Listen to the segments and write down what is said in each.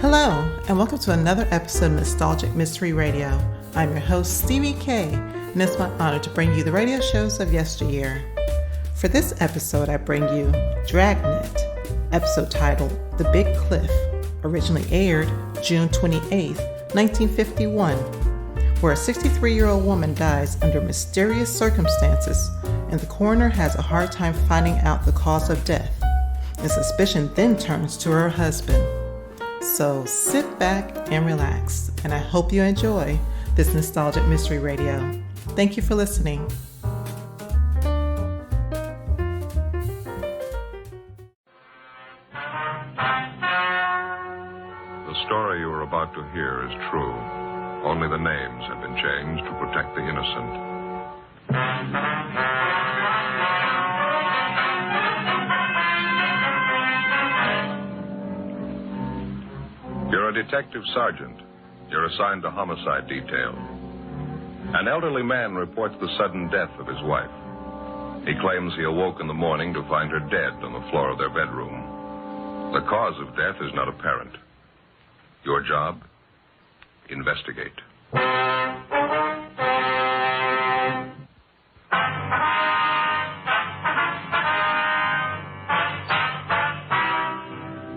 Hello, and welcome to another episode of Nostalgic Mystery Radio. I'm your host, Stevie K, and it's my honor to bring you the radio shows of yesteryear. For this episode, I bring you Dragnet, episode titled The Big Cliff, originally aired June 28, 1951, where a 63-year-old woman dies under mysterious circumstances, and the coroner has a hard time finding out the cause of death, and suspicion then turns to her husband. So sit back and relax, and I hope you enjoy this Nostalgic Mystery Radio. Thank you for listening. The story you are about to hear is true. Only the names have been changed to protect the innocent. You're a detective sergeant. You're assigned to homicide detail. An elderly man reports the sudden death of his wife. He claims he awoke in the morning to find her dead on the floor of their bedroom. The cause of death is not apparent. Your job? Investigate.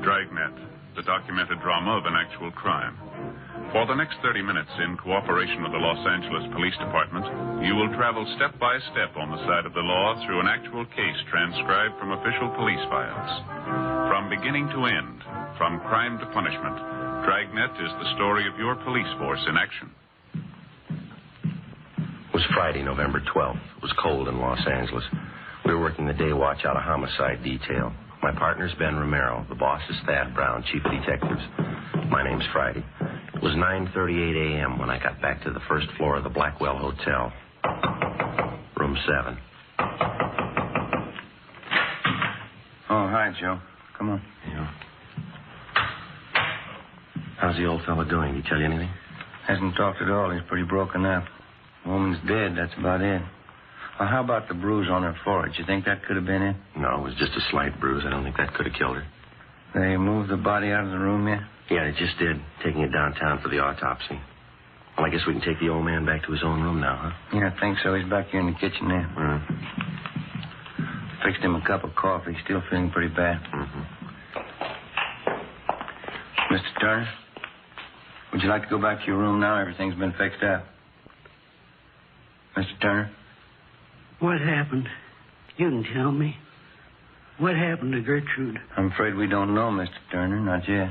Dragnet, the documented drama of an actual crime. For the next 30 minutes, in cooperation with the Los Angeles Police Department, you will travel step by step on the side of the law through an actual case transcribed from official police files. From beginning to end, from crime to punishment, Dragnet is the story of your police force in action. It was Friday, November 12th. It was cold in Los Angeles. We were working the day watch out of homicide detail. My partner's Ben Romero. The boss is Thad Brown, chief of detectives. My name's Friday. It was 9:38 a.m. when I got back to the first floor of the Blackwell Hotel. Room 7. Oh, hi, Joe. Come on. Yeah. How's the old fella doing? Did he tell you anything? Hasn't talked at all. He's pretty broken up. The woman's dead. That's about it. Well, how about the bruise on her forehead? You think that could have been it? No, it was just a slight bruise. I don't think that could have killed her. They moved the body out of the room yet? Yeah, they just did, taking it downtown for the autopsy. Well, I guess we can take the old man back to his own room now, huh? Yeah, I think so. He's back here in the kitchen there. Fixed him a cup of coffee. Still feeling pretty bad. Mr. Turner, would you like to go back to your room now? Everything's been fixed up. Mr. Turner? What happened? You can tell me. What happened to Gertrude? I'm afraid we don't know, Mr. Turner. Not yet.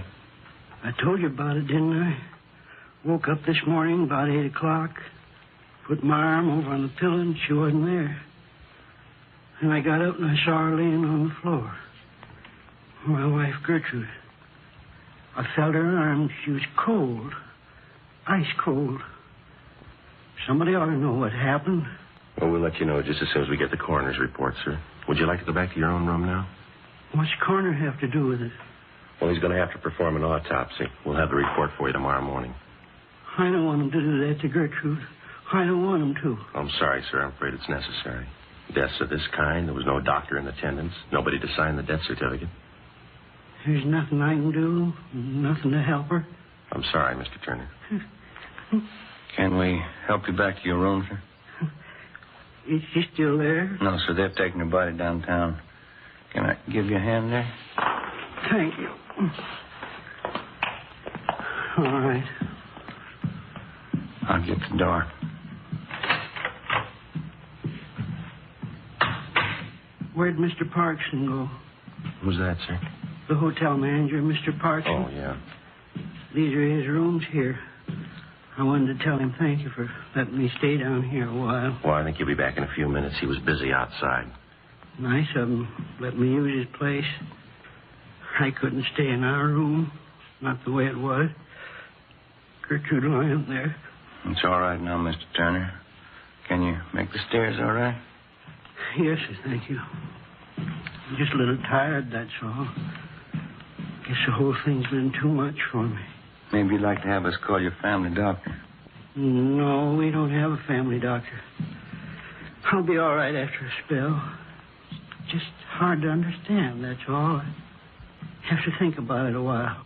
I told you about it, didn't I? Woke up this morning about 8 o'clock. Put my arm over on the pillow and she wasn't there. And I got up and I saw her laying on the floor. My wife, Gertrude. I felt her arm. She was cold. Ice cold. Somebody ought to know what happened. Well, we'll let you know just as soon as we get the coroner's report, sir. Would you like to go back to your own room now? What's the coroner have to do with it? Well, he's going to have to perform an autopsy. We'll have the report for you tomorrow morning. I don't want him to do that to Gertrude. I don't want him to. I'm sorry, sir. I'm afraid it's necessary. Deaths of this kind, there was no doctor in attendance, nobody to sign the death certificate. There's nothing I can do, nothing to help her. I'm sorry, Mr. Turner. Can we help you back to your room, sir? Is she still there? No, sir. They've taken her body downtown. Can I give you a hand there? Thank you. All right. I'll get the door. Where'd Mr. Parkson go? Who's that, sir? The hotel manager, Mr. Parkson. Oh, yeah. These are his rooms here. I wanted to tell him thank you for letting me stay down here a while. Well, I think he'll be back in a few minutes. He was busy outside. Nice of him. Let me use his place. I couldn't stay in our room. Not the way it was. Gertrude lying there. It's all right now, Mr. Turner. Can you make the stairs all right? Yes, sir, thank you. I'm just a little tired, that's all. Guess the whole thing's been too much for me. Maybe you'd like to have us call your family doctor. No, we don't have a family doctor. I'll be all right after a spell. It's just hard to understand, that's all. I have to think about it a while.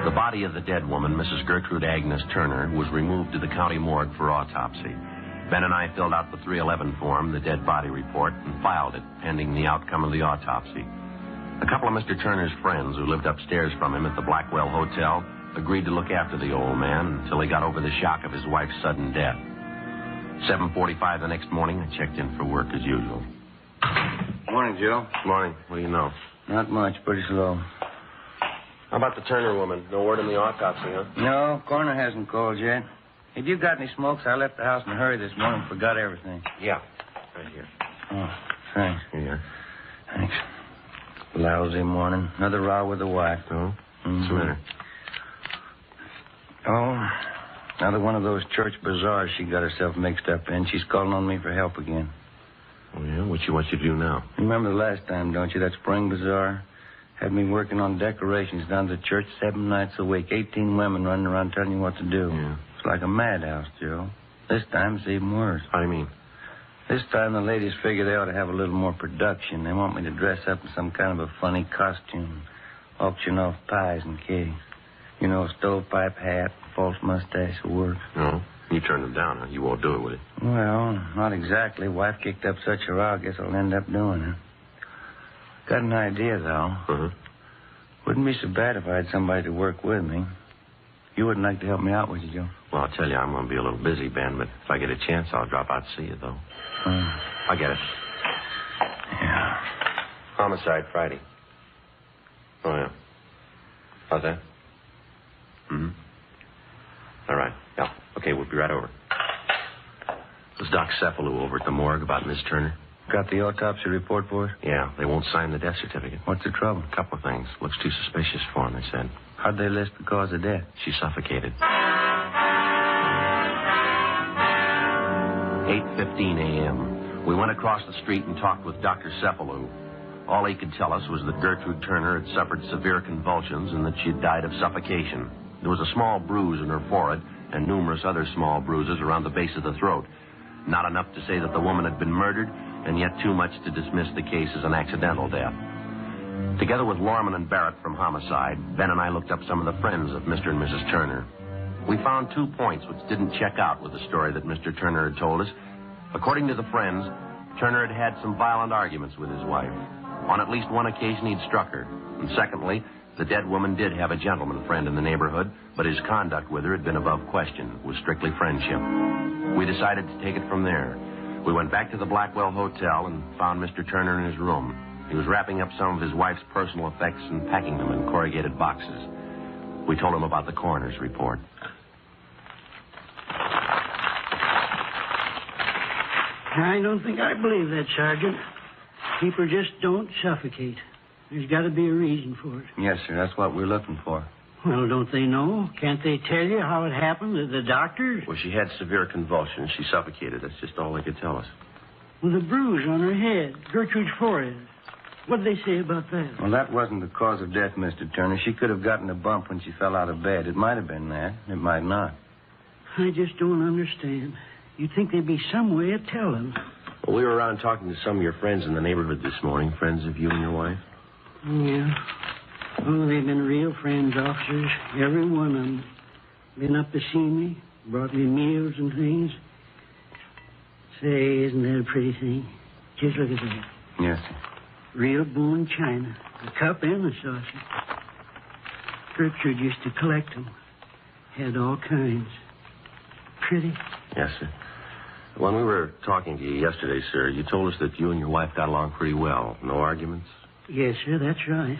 The body of the dead woman, Mrs. Gertrude Agnes Turner, was removed to the county morgue for autopsy. Ben and I filled out the 311 form, the dead body report, and filed it, pending the outcome of the autopsy. A couple of Mr. Turner's friends who lived upstairs from him at the Blackwell Hotel agreed to look after the old man until he got over the shock of his wife's sudden death. 7:45 the next morning, I checked in for work as usual. Morning, Joe. Morning. What do you know? Not much. Pretty slow. How about the Turner woman? No word on the autopsy, huh? No, coroner hasn't called yet. Have you got any smokes? I left the house in a hurry this morning and forgot everything. Yeah. Right here. Oh, thanks. Here. Thanks. Lousy morning. Another row with the wife. Oh? What's the matter? Oh, another one of those church bazaars she got herself mixed up in. She's calling on me for help again. Oh, yeah? What you want you to do now? Remember the last time, don't you? That spring bazaar? Had me working on decorations down to the church 7 nights a week. 18 women running around telling you what to do. Yeah. It's like a madhouse, Joe. This time it's even worse. How do you mean? This time the ladies figure they ought to have a little more production. They want me to dress up in some kind of a funny costume. Auction off pies and cakes. You know, stovepipe hat, false mustache will work. No. You turned them down, huh? You won't do it, will you? Well, not exactly. Wife kicked up such a row, I guess I'll end up doing it. Got an idea, though. Uh-huh. Wouldn't be so bad if I had somebody to work with me. You wouldn't like to help me out, would you, Joe? Well, I'll tell you, I'm going to be a little busy, Ben, but if I get a chance, I'll drop out to see you, though. I'll get it. Yeah. Homicide Friday. Oh, yeah. How's that? Mm-hmm. All right. Yeah. Okay, we'll be right over. Was Doc Cephalou over at the morgue about Miss Turner? Got the autopsy report for us? Yeah, they won't sign the death certificate. What's the trouble? A couple of things. Looks too suspicious for him, they said. How'd they list the cause of death? She suffocated. 8:15 a.m. We went across the street and talked with Dr. Cephalou. All he could tell us was that Gertrude Turner had suffered severe convulsions and that she had died of suffocation. There was a small bruise in her forehead and numerous other small bruises around the base of the throat. Not enough to say that the woman had been murdered, and yet too much to dismiss the case as an accidental death. Together with Lorman and Barrett from Homicide, Ben and I looked up some of the friends of Mr. and Mrs. Turner. We found 2 points which didn't check out with the story that Mr. Turner had told us. According to the friends, Turner had had some violent arguments with his wife. On at least one occasion, he'd struck her. And secondly, the dead woman did have a gentleman friend in the neighborhood, but his conduct with her had been above question. It was strictly friendship. We decided to take it from there. We went back to the Blackwell Hotel and found Mr. Turner in his room. He was wrapping up some of his wife's personal effects and packing them in corrugated boxes. We told him about the coroner's report. I don't think I believe that, Sergeant. People just don't suffocate. There's got to be a reason for it. Yes, sir. That's what we're looking for. Well, don't they know? Can't they tell you how it happened? The doctors? Well, she had severe convulsions. She suffocated. That's just all they could tell us. With a bruise on her head, Gertrude's forehead. What did they say about that? Well, that wasn't the cause of death, Mr. Turner. She could have gotten a bump when she fell out of bed. It might have been that. It might not. I just don't understand. You'd think there'd be some way of telling. Well, we were around talking to some of your friends in the neighborhood this morning, friends of you and your wife. Yeah. Oh, they've been real friends, officers. Every one of them. Been up to see me, brought me meals and things. Say, isn't that a pretty thing? Just look at that. Yes, sir. Real bone china. The cup and the saucer. Gertrude used to collect them. Had all kinds. Pretty. Yes, sir. When we were talking to you yesterday, sir, you told us that you and your wife got along pretty well. No arguments? Yes, sir, that's right.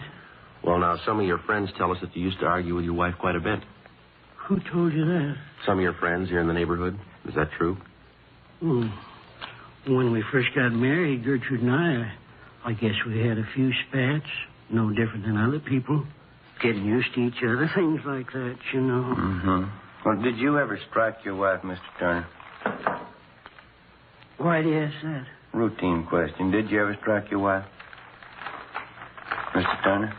Well, now, some of your friends tell us that you used to argue with your wife quite a bit. Who told you that? Some of your friends here in the neighborhood. Is that true? When we first got married, Gertrude and I guess we had a few spats. No different than other people. Getting used to each other, things like that, you know. Mm-hmm. Well, did you ever strike your wife, Mr. Turner? Why do you ask that? Routine question. Did you ever strike your wife? Mr. Turner?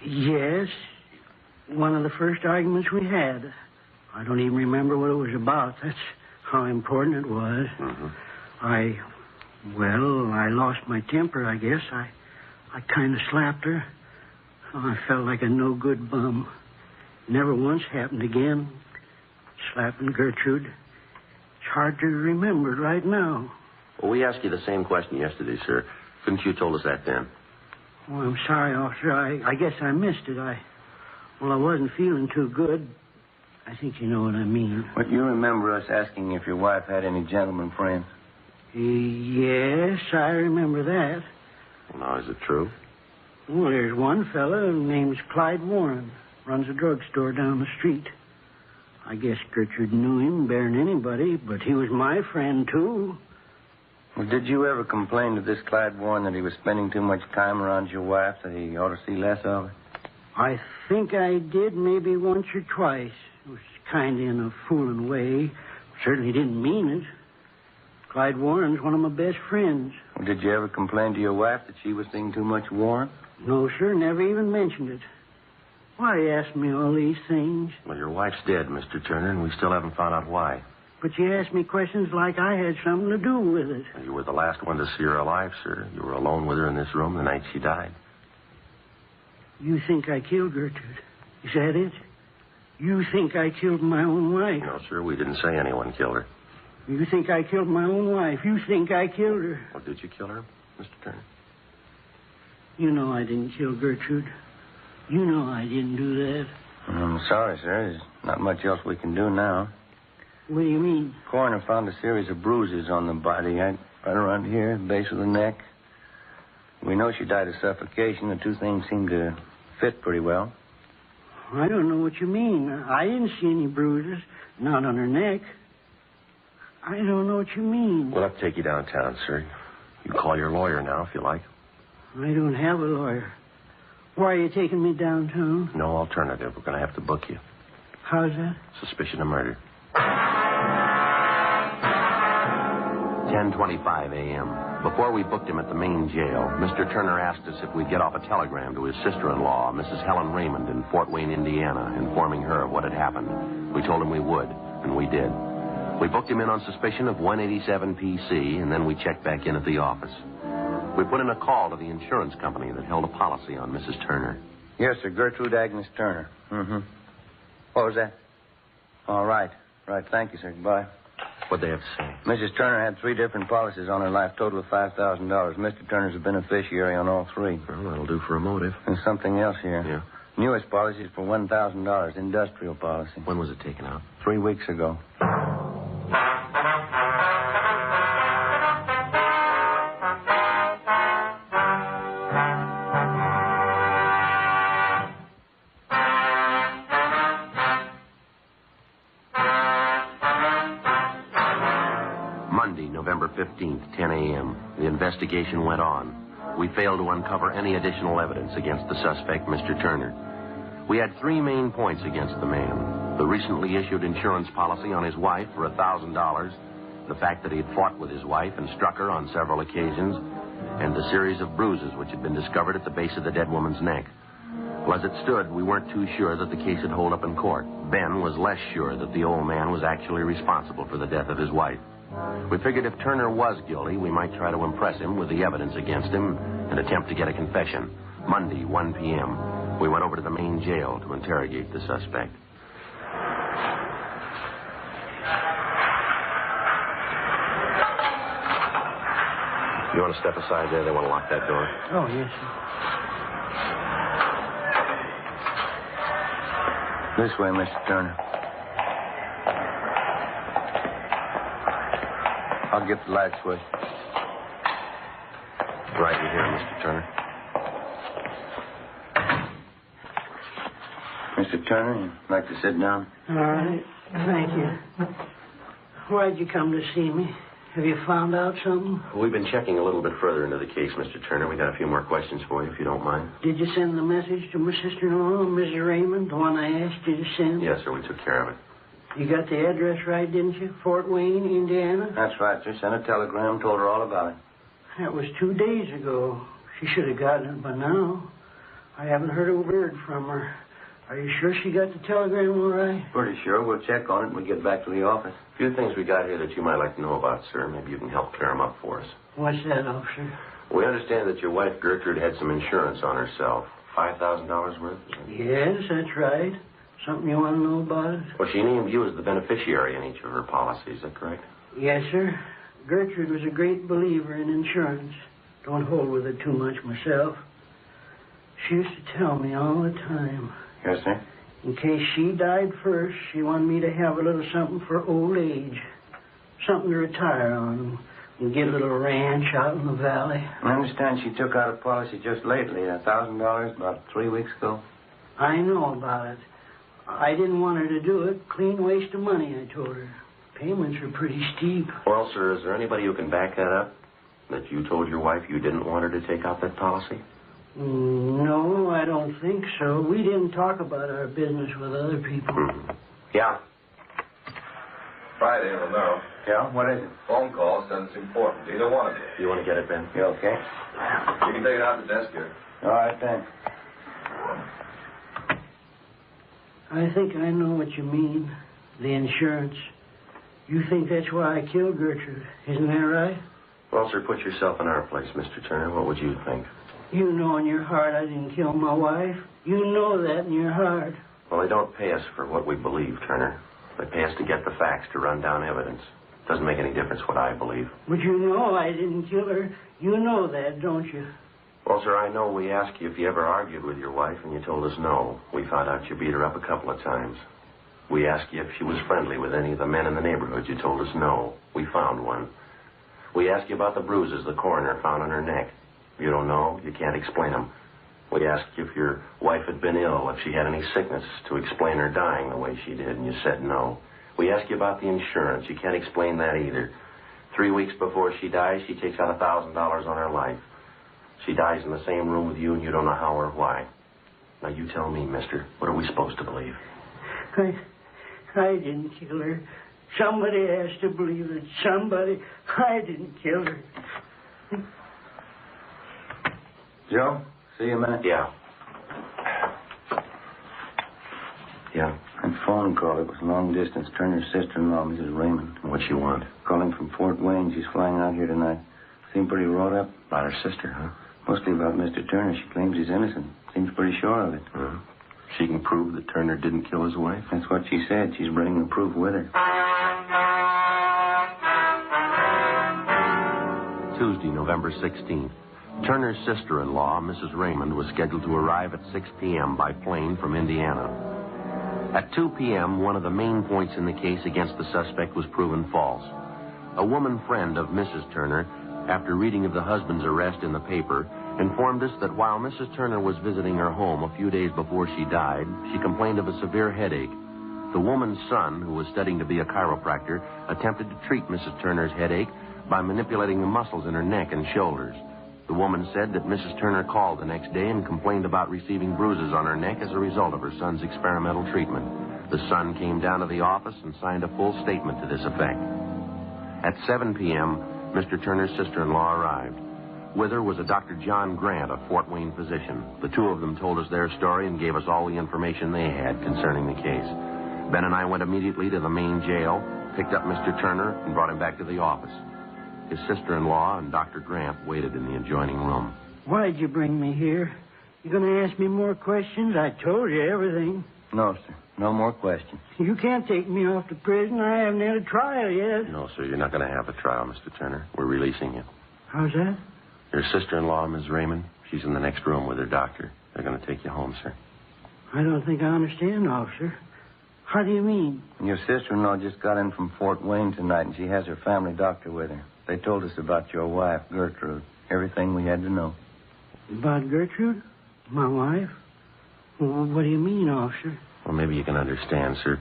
Yes. One of the first arguments we had. I don't even remember what it was about. That's how important it was. Mm-hmm. I lost my temper, I guess. I kind of slapped her. Oh, I felt like a no-good bum. Never once happened again. Slapping Gertrude. It's hard to remember right now. Well, we asked you the same question yesterday, sir. Couldn't you told us that then? Oh, I'm sorry, officer. I guess I missed it. I wasn't feeling too good. I think you know what I mean. But you remember us asking if your wife had any gentleman friends? Yes, I remember that. Well, now, is it true? Well, there's one fella named Clyde Warren. Runs a drugstore down the street. I guess Gertrude knew him better than anybody, but he was my friend, too. Well, did you ever complain to this Clyde Warren that he was spending too much time around your wife, that he ought to see less of her? I think I did maybe once or twice. It was kind of in a fooling way. Certainly didn't mean it. Clyde Warren's one of my best friends. Well, did you ever complain to your wife that she was seeing too much Warren? No, sir, never even mentioned it. Why you ask me all these things? Well, your wife's dead, Mr. Turner, and we still haven't found out why. But you ask me questions like I had something to do with it. You were the last one to see her alive, sir. You were alone with her in this room the night she died. You think I killed Gertrude? Is that it? You think I killed my own wife? No, sir, we didn't say anyone killed her. You think I killed my own wife? You think I killed her? Well, did you kill her, Mr. Turner? You know I didn't kill Gertrude. You know I didn't do that. I'm sorry, sir. There's not much else we can do now. What do you mean? The coroner found a series of bruises on the body, right around here, base of the neck. We know she died of suffocation. The two things seem to fit pretty well. I don't know what you mean. I didn't see any bruises, not on her neck. I don't know what you mean. We'll have to take you downtown, sir. You can call your lawyer now if you like. I don't have a lawyer. Why are you taking me downtown? No alternative. We're going to have to book you. How's that? Suspicion of murder. 10:25 a.m. Before we booked him at the main jail, Mr. Turner asked us if we'd get off a telegram to his sister-in-law, Mrs. Helen Raymond, in Fort Wayne, Indiana, informing her of what had happened. We told him we would, and we did. We booked him in on suspicion of 187 PC, and then we checked back in at the office. We put in a call to the insurance company that held a policy on Mrs. Turner. Yes, sir. Gertrude Agnes Turner. Mm-hmm. What was that? All right. Right. Thank you, sir. Goodbye. What'd they have to say? Mrs. Turner had 3 different policies on her life, total of $5,000. Mr. Turner's a beneficiary on all 3. Well, that'll do for a motive. There's something else here. Yeah. Newest policy is for $1,000, industrial policy. When was it taken out? 3 weeks ago. November 15th, 10 a.m. The investigation went on. We failed to uncover any additional evidence against the suspect, Mr. Turner. We had 3 main points against the man. The recently issued insurance policy on his wife for $1,000, the fact that he had fought with his wife and struck her on several occasions, and the series of bruises which had been discovered at the base of the dead woman's neck. Well, as it stood, we weren't too sure that the case would hold up in court. Ben was less sure that the old man was actually responsible for the death of his wife. We figured if Turner was guilty, we might try to impress him with the evidence against him and attempt to get a confession. Monday, 1 p.m., we went over to the main jail to interrogate the suspect. You want to step aside there? They want to lock that door. Oh, yes, sir. This way, Mr. Turner. I'll get the light switch. Right in here, Mr. Turner. Mr. Turner, you'd like to sit down? All right. Thank you. Why'd you come to see me? Have you found out something? We've been checking a little bit further into the case, Mr. Turner. We got a few more questions for you, if you don't mind. Did you send the message to my sister-in-law, Mrs. Raymond, the one I asked you to send? Yes, sir. We took care of it. You got the address right, didn't you? Fort Wayne, Indiana? That's right, sir. Sent a telegram, told her all about it. That was 2 days ago. She should have gotten it by now. I haven't heard a word from her. Are you sure she got the telegram all right? Pretty sure. We'll check on it when we get back to the office. A few things we got here that you might like to know about, sir. Maybe you can help clear them up for us. What's that, officer? We understand that your wife, Gertrude, had some insurance on herself. $5,000 worth? Yes, that's right. Something you want to know about it? Well, she named you as the beneficiary in each of her policies. Is that correct? Yes, sir. Gertrude was a great believer in insurance. Don't hold with it too much myself. She used to tell me all the time. Yes, sir. In case she died first, she wanted me to have a little something for old age. Something to retire on and get a little ranch out in the valley. I understand she took out a policy just lately, $1,000 about 3 weeks ago. I know about it. I didn't want her to do it. Clean waste of money, I told her. Payments are pretty steep. Well, sir, is there anybody who can back that up? That you told your wife you didn't want her to take out that policy? No, I don't think so. We didn't talk about our business with other people. Mm-hmm. Yeah. Friday, Romero. Yeah? What is it? Phone call says it's important. Either one of you. You want to get it, Ben? You okay? You can take it out the desk here. All right, thanks. I think I know what you mean. The insurance. You think that's why I killed Gertrude. Isn't that right? Well, sir, put yourself in our place, Mr. Turner. What would you think? You know in your heart I didn't kill my wife. You know that in your heart. Well, they don't pay us for what we believe, Turner. They pay us to get the facts, to run down evidence. Doesn't make any difference what I believe. But you know I didn't kill her. You know that, don't you? Well, sir, I know we asked you if you ever argued with your wife, and you told us no. We found out you beat her up a couple of times. We asked you if she was friendly with any of the men in the neighborhood. You told us no. We found one. We asked you about the bruises the coroner found on her neck. You don't know. You can't explain them. We asked you if your wife had been ill, if she had any sickness, to explain her dying the way she did, and you said no. We asked you about the insurance. You can't explain that either. 3 weeks before she dies, she takes out $1,000 on her life. She dies in the same room with you, and you don't know how or why. Now, you tell me, mister, what are we supposed to believe? I didn't kill her. Somebody has to believe it. Somebody. I didn't kill her. Joe, see you a minute? Yeah. Yeah. That phone call, it was long distance. Turner's sister-in-law, Mrs. Raymond. What you want? Calling from Fort Wayne. She's flying out here tonight. Seemed pretty wrought up. About her sister, huh? Mostly about Mr. Turner. She claims he's innocent. Seems pretty sure of it. She can prove that Turner didn't kill his wife? That's what she said. She's bringing the proof with her. Tuesday, November 16th. Turner's sister-in-law, Mrs. Raymond, was scheduled to arrive at 6 p.m. by plane from Indiana. At 2 p.m., one of the main points in the case against the suspect was proven false. A woman friend of Mrs. Turner, after reading of the husband's arrest in the paper, informed us that while Mrs. Turner was visiting her home a few days before she died, she complained of a severe headache. The woman's son, who was studying to be a chiropractor, attempted to treat Mrs. Turner's headache by manipulating the muscles in her neck and shoulders. The woman said that Mrs. Turner called the next day and complained about receiving bruises on her neck as a result of her son's experimental treatment. The son came down to the office and signed a full statement to this effect. At 7 p.m., Mr. Turner's sister-in-law arrived. With her was a Dr. John Grant, a Fort Wayne physician. The two of them told us their story and gave us all the information they had concerning the case. Ben and I went immediately to the main jail, picked up Mr. Turner, and brought him back to the office. His sister-in-law and Dr. Grant waited in the adjoining room. Why'd you bring me here? You gonna ask me more questions? I told you everything. No, sir. No more questions. You can't take me off to prison. I haven't had a trial yet. No, sir, you're not going to have a trial, Mr. Turner. We're releasing you. How's that? Your sister-in-law, Ms. Raymond, she's in the next room with her doctor. They're going to take you home, sir. I don't think I understand, officer. How do you mean? Your sister-in-law just got in from Fort Wayne tonight, and she has her family doctor with her. They told us about your wife, Gertrude. Everything we had to know. About Gertrude? My wife? Well, what do you mean, officer? Well, maybe you can understand, sir.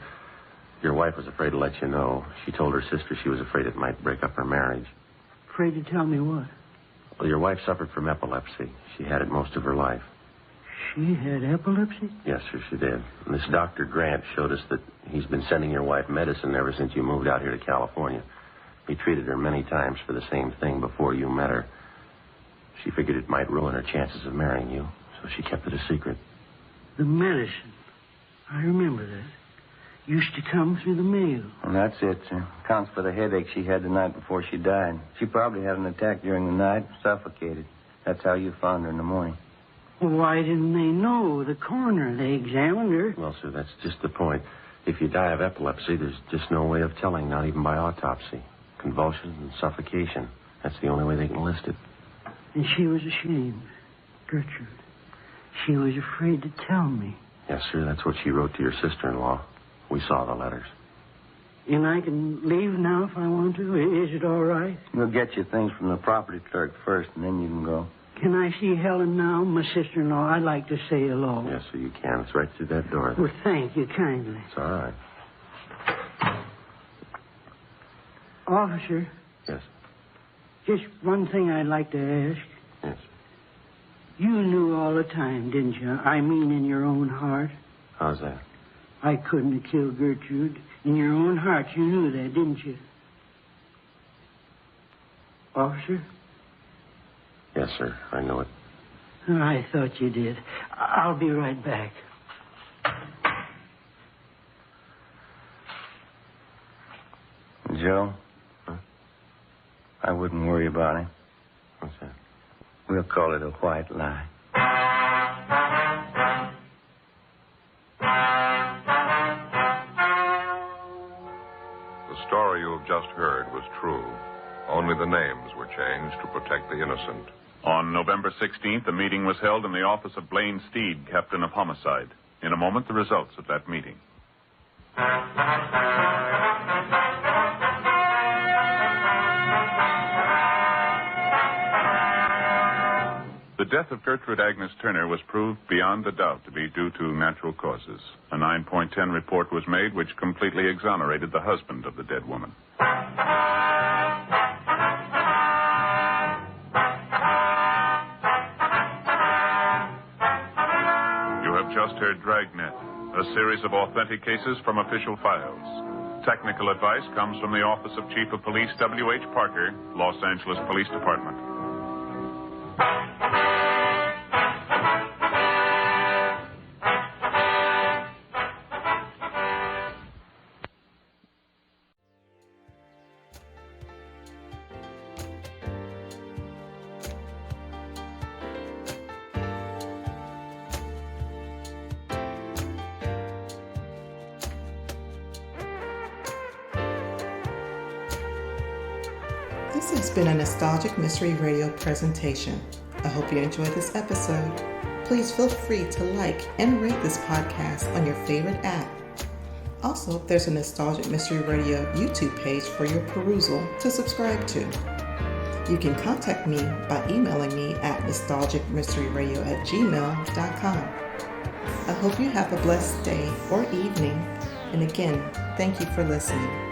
Your wife was afraid to let you know. She told her sister she was afraid it might break up her marriage. Afraid to tell me what? Well, your wife suffered from epilepsy. She had it most of her life. She had epilepsy? Yes, sir, she did. And this Dr. Grant showed us that he's been sending your wife medicine ever since you moved out here to California. He treated her many times for the same thing before you met her. She figured it might ruin her chances of marrying you, so she kept it a secret. The medicine. I remember that. Used to come through the mail. And that's it, sir. Counts for the headache she had the night before she died. She probably had an attack during the night, suffocated. That's how you found her in the morning. Well, why didn't they know? The coroner, they examined her. Well, sir, that's just the point. If you die of epilepsy, there's just no way of telling, not even by autopsy. Convulsions and suffocation. That's the only way they can list it. And she was ashamed. Gertrude. She was afraid to tell me. Yes, sir, that's what she wrote to your sister-in-law. We saw the letters. And I can leave now if I want to? Is it all right? We'll get you things from the property clerk first, and then you can go. Can I see Helen now, my sister-in-law? I'd like to say hello. Yes, sir, you can. It's right through that door. Well, thank you kindly. It's all right. Officer, Yes. just one thing I'd like to ask. Yes. You knew all the time, didn't you? I mean, in your own heart. How's that? I couldn't have killed Gertrude. In your own heart, you knew that, didn't you? Officer? Yes, sir, I know it. I thought you did. I'll be right back. Joe? Huh? I wouldn't worry about him. What's that? We'll call it a white lie. The story you have just heard was true. Only the names were changed to protect the innocent. On November 16th, a meeting was held in the office of Blaine Steed, captain of homicide. In a moment, the results of that meeting. The death of Gertrude Agnes Turner was proved beyond a doubt to be due to natural causes. A 9.10 report was made which completely exonerated the husband of the dead woman. You have just heard Dragnet, a series of authentic cases from official files. Technical advice comes from the Office of Chief of Police W.H. Parker, Los Angeles Police Department. This has been a Nostalgic Mystery Radio presentation. I hope you enjoyed this episode. Please feel free to like and rate this podcast on your favorite app. Also, there's a Nostalgic Mystery Radio YouTube page for your perusal to subscribe to. You can contact me by emailing me at nostalgicmysteryradio@gmail.com. I hope you have a blessed day or evening. And again, thank you for listening.